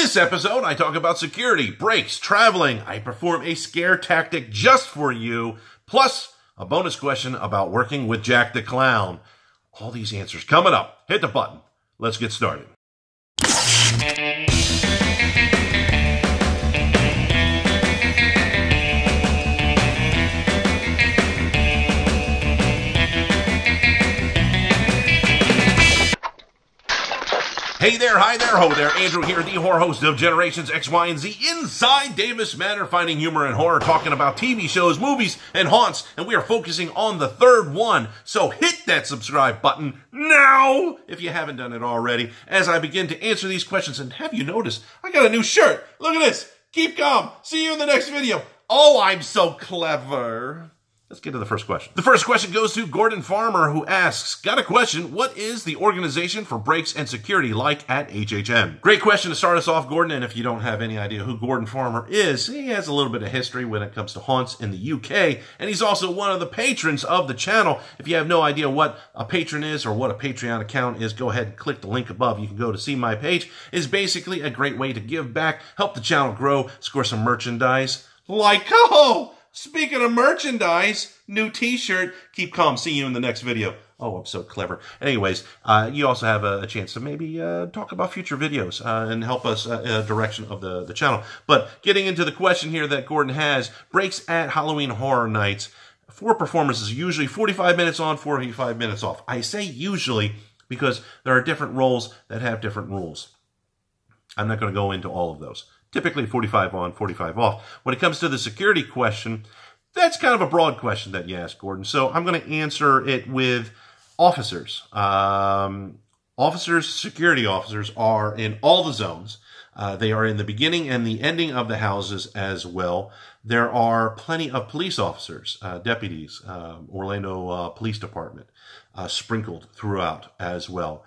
this episode, I talk about security, brakes, traveling. I perform a scare tactic just for you, plus a bonus question about working with Jack the Clown. All these answers coming up. Hit the button. Let's get started. Hey there, hi there, ho there. Andrew here, the horror host of Generations X, Y, and Z inside Davis Manor, finding humor and horror, talking about TV shows, movies, and haunts, and we are focusing on the third one. So hit that subscribe button now if you haven't done it already, as I begin to answer these questions. And have you noticed, I got a new shirt. Look at this. Keep calm. See you in the next video. Oh, I'm so clever. Let's get to the first question. The first question goes to Gordon Farmer, who asks, got a question, what is the organization for brakes and security like at HHM? Great question to start us off, Gordon, and if you don't have any idea who Gordon Farmer is, he has a little bit of history when it comes to haunts in the UK, and he's also one of the patrons of the channel. If you have no idea what a patron is or what a Patreon account is, go ahead and click the link above. You can go to see my page. It's basically a great way to give back, help the channel grow, score some merchandise. Like, oh! Speaking of merchandise, new t-shirt. Keep calm. See you in the next video. Oh, I'm so clever. Anyways, you also have a chance to maybe talk about future videos and help us direction of the channel. But getting into the question here that Gordon has, breaks at Halloween Horror Nights. 4 performances, usually 45 minutes on, 45 minutes off. I say usually because there are different roles that have different rules. I'm not going to go into all of those. Typically 45 on, 45 off. When it comes to the security question, that's kind of a broad question that you asked, Gordon. So I'm going to answer it with officers. Security officers are in all the zones. They are in the beginning and the ending of the houses as well. There are plenty of police officers, deputies, Orlando Police Department, sprinkled throughout as well.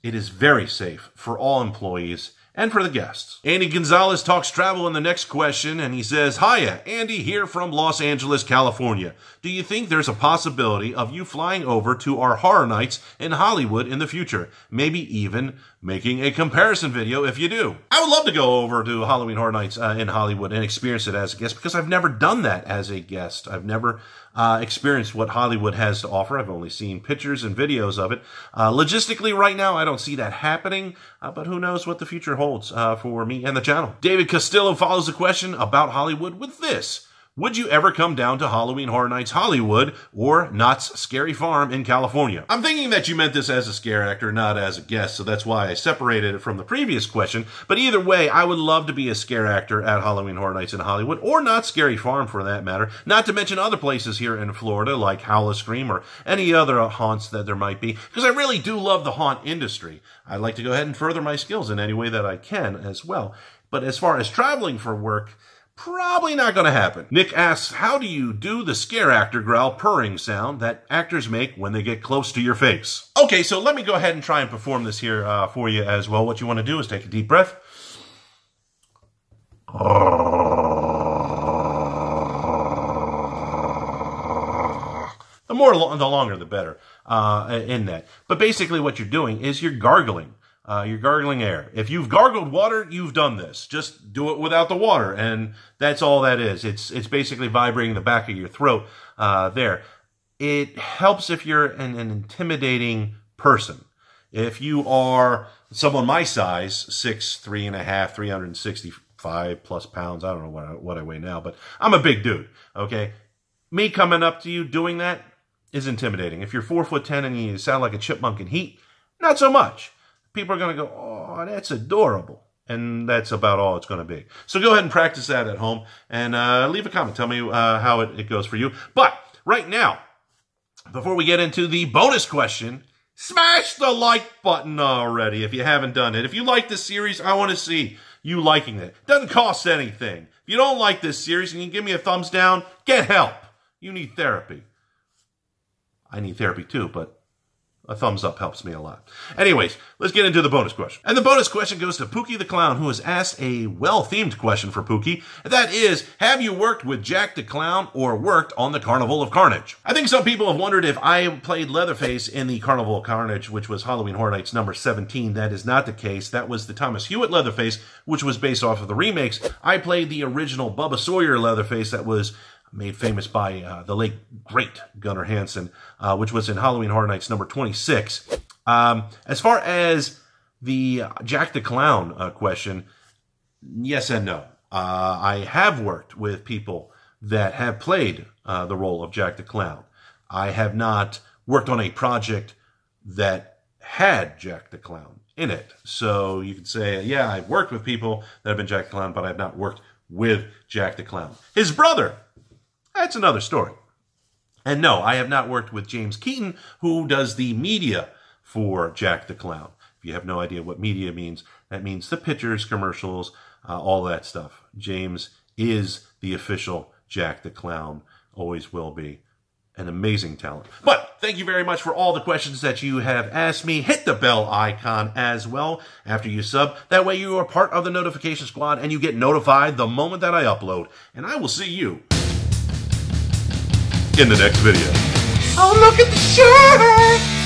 It is very safe for all employees and for the guests. Andy Gonzalez talks travel in the next question, and he says, hiya, Andy here from Los Angeles, California. Do you think there's a possibility of you flying over to our horror nights in Hollywood in the future? Maybe even making a comparison video if you do. I would love to go over to Halloween Horror Nights in Hollywood and experience it as a guest, because I've never done that as a guest. I've never experienced what Hollywood has to offer. I've only seen pictures and videos of it. Logistically, right now, I don't see that happening, but who knows what the future holds for me and the channel. David Castillo follows the question about Hollywood with this. Would you ever come down to Halloween Horror Nights Hollywood or Knott's Scary Farm in California? I'm thinking that you meant this as a scare actor, not as a guest, so that's why I separated it from the previous question. But either way, I would love to be a scare actor at Halloween Horror Nights in Hollywood, or Knott's Scary Farm for that matter, not to mention other places here in Florida like Howl-O-Scream or any other haunts that there might be, because I really do love the haunt industry. I'd like to go ahead and further my skills in any way that I can as well. But as far as traveling for work, probably not going to happen. Nick asks, how do you do the scare actor growl purring sound that actors make when they get close to your face? Okay, so let me go ahead and try and perform this here for you as well. What you want to do is take a deep breath. The longer, the better in that. But basically what you're doing is you're gargling. You're gargling air. If you've gargled water, you've done this. Just do it without the water, and that's all that is. It's basically vibrating the back of your throat there. It helps if you're an intimidating person. If you are someone my size, 6'3.5", 365 plus pounds, I don't know what I weigh now, but I'm a big dude, okay? Me coming up to you doing that is intimidating. If you're 4'10" and you sound like a chipmunk in heat, not so much. People are going to go, oh, that's adorable. And that's about all it's going to be. So go ahead and practice that at home and leave a comment. Tell me how it goes for you. But right now, before we get into the bonus question, smash the like button already if you haven't done it. If you like this series, I want to see you liking it. Doesn't cost anything. If you don't like this series and you give me a thumbs down, get help. You need therapy. I need therapy too, but A thumbs up helps me a lot. Anyways, let's get into the bonus question. And the bonus question goes to Pookie the Clown, who has asked a well-themed question for Pookie. That is, have you worked with Jack the Clown or worked on the Carnival of Carnage? I think some people have wondered if I played Leatherface in the Carnival of Carnage, which was Halloween Horror Nights number 17. That is not the case. That was the Thomas Hewitt Leatherface, which was based off of the remakes. I played the original Bubba Sawyer Leatherface that was made famous by the late, great Gunnar Hansen, which was in Halloween Horror Nights number 26. As far as the Jack the Clown question, yes and no. I have worked with people that have played the role of Jack the Clown. I have not worked on a project that had Jack the Clown in it. So you could say, yeah, I've worked with people that have been Jack the Clown, but I've not worked with Jack the Clown. His brother, that's another story. And no, I have not worked with James Keaton, who does the media for Jack the Clown. If you have no idea what media means, that means the pictures, commercials, all that stuff. James is the official Jack the Clown, always will be. An amazing talent. But thank you very much for all the questions that you have asked me. Hit the bell icon as well after you sub. That way you are part of the notification squad and you get notified the moment that I upload. And I will see you in the next video. Oh, look at the shirt!